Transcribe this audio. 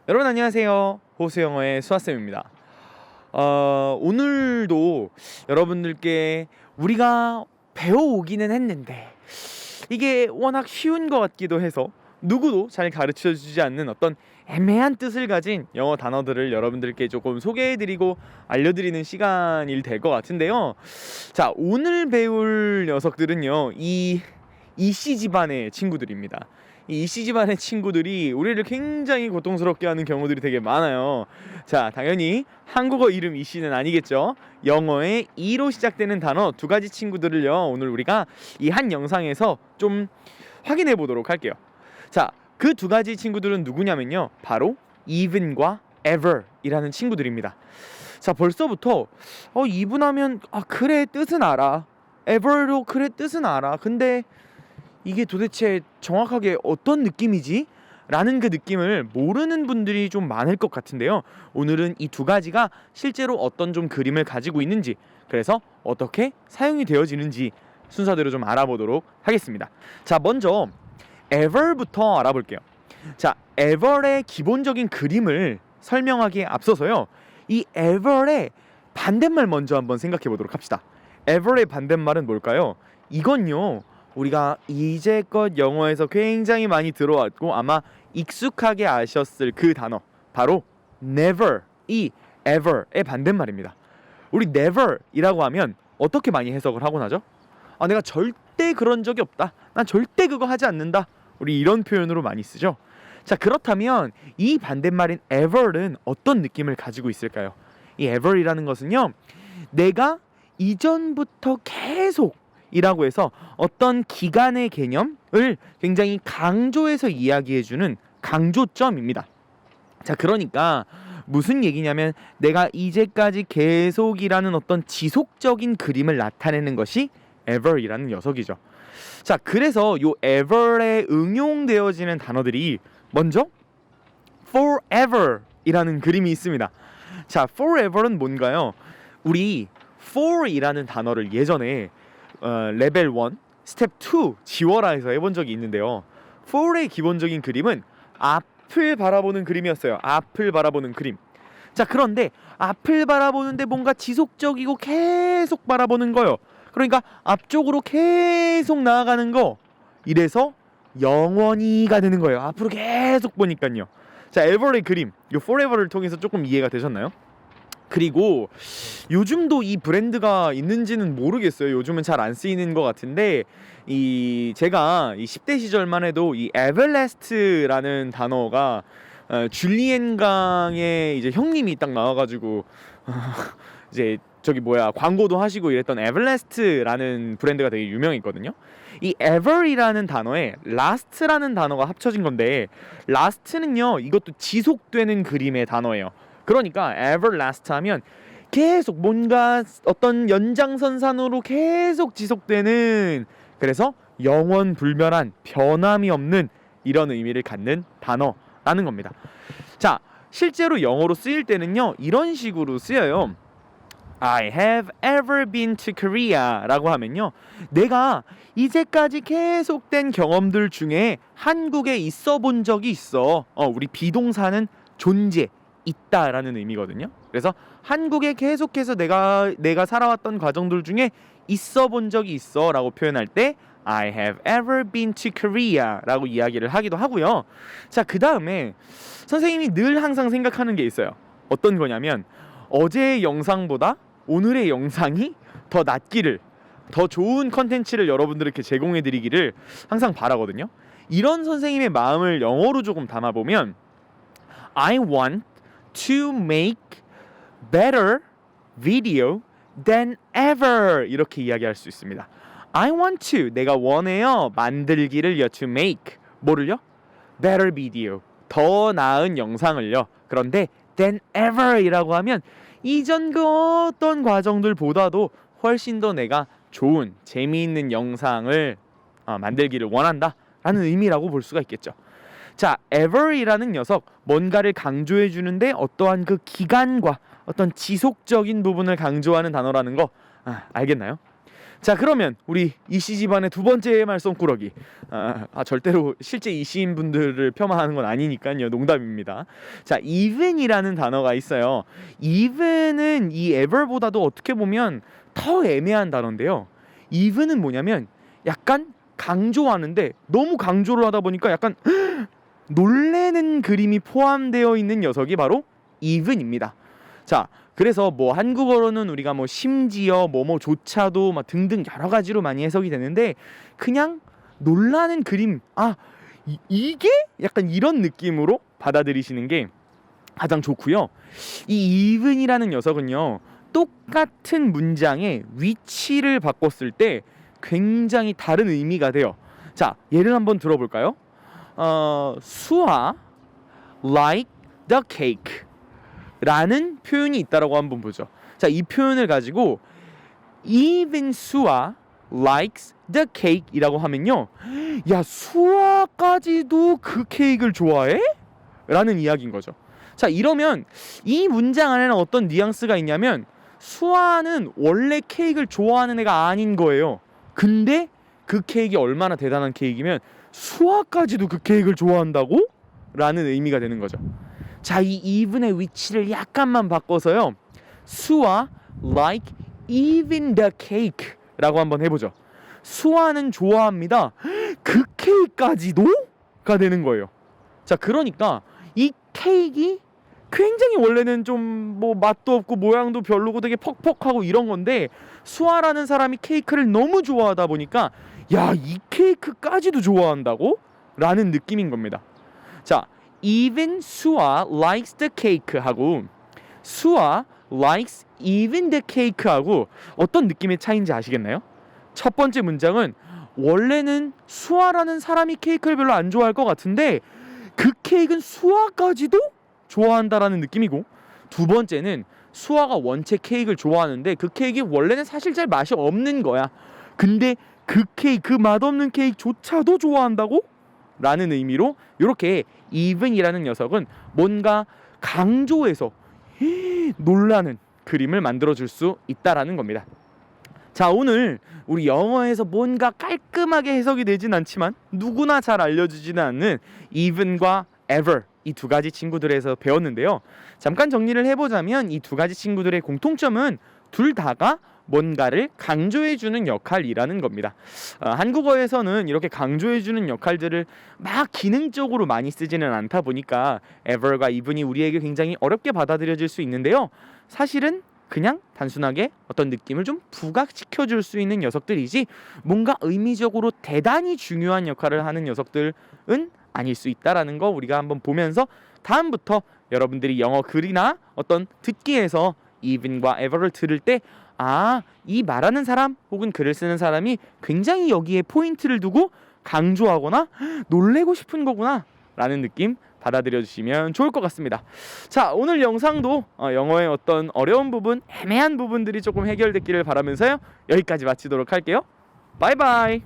여러분 안녕하세요. 호수영어의 수아쌤입니다. 오늘도 여러분들께 우리가 배워오기는 했는데 이게 워낙 쉬운 것 같기도 해서 누구도 잘 가르쳐주지 않는 어떤 애매한 뜻을 가진 영어 단어들을 여러분들께 조금 소개해드리고 알려드리는 시간이 될 것 같은데요. 자, 오늘 배울 녀석들은요, 이씨 집안의 친구들입니다. 이 이씨 집안의 친구들이 우리를 굉장히 고통스럽게 하는 경우들이 되게 많아요. 자, 당연히 한국어 이름 이씨는 아니겠죠. 영어의 이로 시작되는 단어 두 가지 친구들을요, 오늘 우리가 이 한 영상에서 좀 확인해 보도록 할게요. 자, 그 두 가지 친구들은 누구냐면요, 바로 even과 ever 이라는 친구들입니다. 자, 벌써부터 even 하면 그래 뜻은 알아, ever도 그래 뜻은 알아, 근데 이게 도대체 정확하게 어떤 느낌이지? 라는 그 느낌을 모르는 분들이 좀 많을 것 같은데요. 오늘은 이 두 가지가 실제로 어떤 좀 그림을 가지고 있는지, 그래서 어떻게 사용이 되어지는지 순서대로 좀 알아보도록 하겠습니다. 자, 먼저 ever부터 알아볼게요. 자, ever의 기본적인 그림을 설명하기에 앞서서요, 이 ever의 반대말 먼저 한번 생각해 보도록 합시다. ever의 반대말은 뭘까요? 이건요, 우리가 이제껏 영어에서 굉장히 많이 들어왔고 아마 익숙하게 아셨을 그 단어, 바로 never, 이 ever의 반대말입니다. 우리 never 이라고 하면 어떻게 많이 해석을 하곤 하죠? 내가 절대 그런 적이 없다, 난 절대 그거 하지 않는다, 우리 이런 표현으로 많이 쓰죠. 자, 그렇다면 이 반대말인 ever는 어떤 느낌을 가지고 있을까요? 이 ever이라는 것은요, 내가 이전부터 계속 이라고 해서 어떤 기간의 개념을 굉장히 강조해서 이야기해주는 강조점입니다. 자, 그러니까 무슨 얘기냐면 내가 이제까지 계속이라는 어떤 지속적인 그림을 나타내는 것이 ever이라는 녀석이죠. 자, 그래서 요 ever에 응용되어지는 단어들이 먼저 forever 이라는 그림이 있습니다. 자, forever는 뭔가요? 우리 for 이라는 단어를 예전에 레벨 1, 스텝 2 지워라에서 해본 적이 있는데요. for의 기본적인 그림은 앞을 바라보는 그림이었어요. 앞을 바라보는 그림. 자, 그런데 앞을 바라보는데 뭔가 지속적이고 계속 바라보는 거요. 그러니까 앞쪽으로 계속 나아가는 거. 이래서 영원히가 되는 거예요. 앞으로 계속 보니까요. 자, ever의 그림, 이 forever를 통해서 조금 이해가 되셨나요? 그리고 요즘도 이 브랜드가 있는지는 모르겠어요. 요즘은 잘 안 쓰이는 것 같은데, 제가 이 10대 시절만 해도 이 에버래스트라는 단어가 줄리엔 강의 이제 형님이 딱 나와가지고 이제 광고도 하시고 이랬던 에버래스트라는 브랜드가 되게 유명했거든요. 이 ever이라는 단어에 last라는 단어가 합쳐진 건데, last는요, 이것도 지속되는 그림의 단어예요. 그러니까 everlast 하면 계속 뭔가 어떤 연장선상으로 계속 지속되는, 그래서 영원 불변한, 변함이 없는 이런 의미를 갖는 단어라는 겁니다. 자, 실제로 영어로 쓰일 때는요, 이런 식으로 쓰여요. I have ever been to Korea 라고 하면요, 내가 이제까지 계속된 경험들 중에 한국에 있어 본 적이 있어. 우리 비동사는 존재, 있다라는 의미거든요. 그래서 한국에 계속해서 내가 살아왔던 과정들 중에 있어 본 적이 있어 라고 표현할 때 I have ever been to Korea 라고 이야기를 하기도 하고요. 자, 그 다음에 선생님이 늘 항상 생각하는 게 있어요. 어떤 거냐면, 어제의 영상보다 오늘의 영상이 더 낫기를, 더 좋은 컨텐츠를 여러분들에게 제공해 드리기를 항상 바라거든요. 이런 선생님의 마음을 영어로 조금 담아보면, I want to make better video than ever 이렇게 이야기할 수 있습니다. I want to, 내가 원해요, 만들기를요, to make, 뭐를요? better video, 더 나은 영상을요. 그런데 than ever 이라고 하면 이전 그 어떤 과정들보다도 훨씬 더 내가 좋은, 재미있는 영상을 만들기를 원한다 라는 의미라고 볼 수가 있겠죠. 자, ever이라는 녀석, 뭔가를 강조해 주는데 어떠한 그 기간과 어떤 지속적인 부분을 강조하는 단어라는 거 알겠나요? 자, 그러면 우리 이씨 집안의 두 번째 말썽꾸러기, 절대로 실제 이씨인 분들을 폄하하는 건 아니니까요, 농담입니다. 자, even이라는 단어가 있어요. even은 이 ever보다도 어떻게 보면 더 애매한 단어인데요. even은 뭐냐면 약간 강조하는데 너무 강조를 하다 보니까 약간 놀래는 그림이 포함되어 있는 녀석이 바로 even입니다. 자, 그래서 뭐 한국어로는 우리가 뭐 심지어 뭐뭐조차도 막 등등 여러 가지로 많이 해석이 되는데, 그냥 놀라는 그림, 이게 약간 이런 느낌으로 받아들이시는 게 가장 좋고요. 이 even이라는 녀석은요, 똑같은 문장의 위치를 바꿨을 때 굉장히 다른 의미가 돼요. 자, 예를 한번 들어볼까요? 수아 like the cake 라는 표현이 있다라고 한번 보죠. 자, 이 표현을 가지고 even 수아 likes the cake 이라고 하면요, 야, 수아까지도 그 케이크를 좋아해? 라는 이야기인 거죠. 자, 이러면 이 문장 안에는 어떤 뉘앙스가 있냐면, 수아는 원래 케이크를 좋아하는 애가 아닌 거예요. 근데 그 케이크가 얼마나 대단한 케이크면 수아까지도 그 케이크를 좋아한다고? 라는 의미가 되는 거죠. 자, 이 even의 위치를 약간만 바꿔서요, 수아 like even the cake 라고 한번 해보죠. 수아는 좋아합니다, 그 케이크까지도? 가 되는 거예요. 자, 그러니까 이 케이크가 굉장히 원래는 좀 뭐 맛도 없고 모양도 별로고 되게 퍽퍽하고 이런 건데, 수아라는 사람이 케이크를 너무 좋아하다 보니까 야, 이 케이크까지도 좋아한다고? 라는 느낌인 겁니다. 자, even 수아 likes the cake 하고 수아 likes even the cake 하고 어떤 느낌의 차이인지 아시겠나요? 첫 번째 문장은 원래는 수아라는 사람이 케이크를 별로 안 좋아할 것 같은데 그 케이크는 수아까지도 좋아한다라는 느낌이고, 두 번째는 수아가 원체 케이크를 좋아하는데 그 케이크 원래는 사실 잘 맛이 없는 거야. 근데 그 케이크, 그 맛없는 케이크조차도 좋아한다고? 라는 의미로 이렇게 even이라는 녀석은 뭔가 강조해서 놀라는 그림을 만들어줄 수 있다라는 겁니다. 자, 오늘 우리 영어에서 뭔가 깔끔하게 해석이 되진 않지만 누구나 잘 알려주지는 않는 even과 ever, 이 두 가지 친구들에서 배웠는데요. 잠깐 정리를 해보자면 이 두 가지 친구들의 공통점은 둘 다가 뭔가를 강조해주는 역할이라는 겁니다. 한국어에서는 이렇게 강조해주는 역할들을 막 기능적으로 많이 쓰지는 않다 보니까 ever과 even이 우리에게 굉장히 어렵게 받아들여질 수 있는데요. 사실은 그냥 단순하게 어떤 느낌을 좀 부각시켜줄 수 있는 녀석들이지 뭔가 의미적으로 대단히 중요한 역할을 하는 녀석들은 아닐 수 있다라는 거 우리가 한번 보면서, 다음부터 여러분들이 영어 글이나 어떤 듣기에서 even과 ever를 들을 때 이 말하는 사람 혹은 글을 쓰는 사람이 굉장히 여기에 포인트를 두고 강조하거나 놀래고 싶은 거구나 라는 느낌 받아들여 주시면 좋을 것 같습니다. 자, 오늘 영상도 영어의 어떤 어려운 부분, 애매한 부분들이 조금 해결됐기를 바라면서요, 여기까지 마치도록 할게요. 바이바이.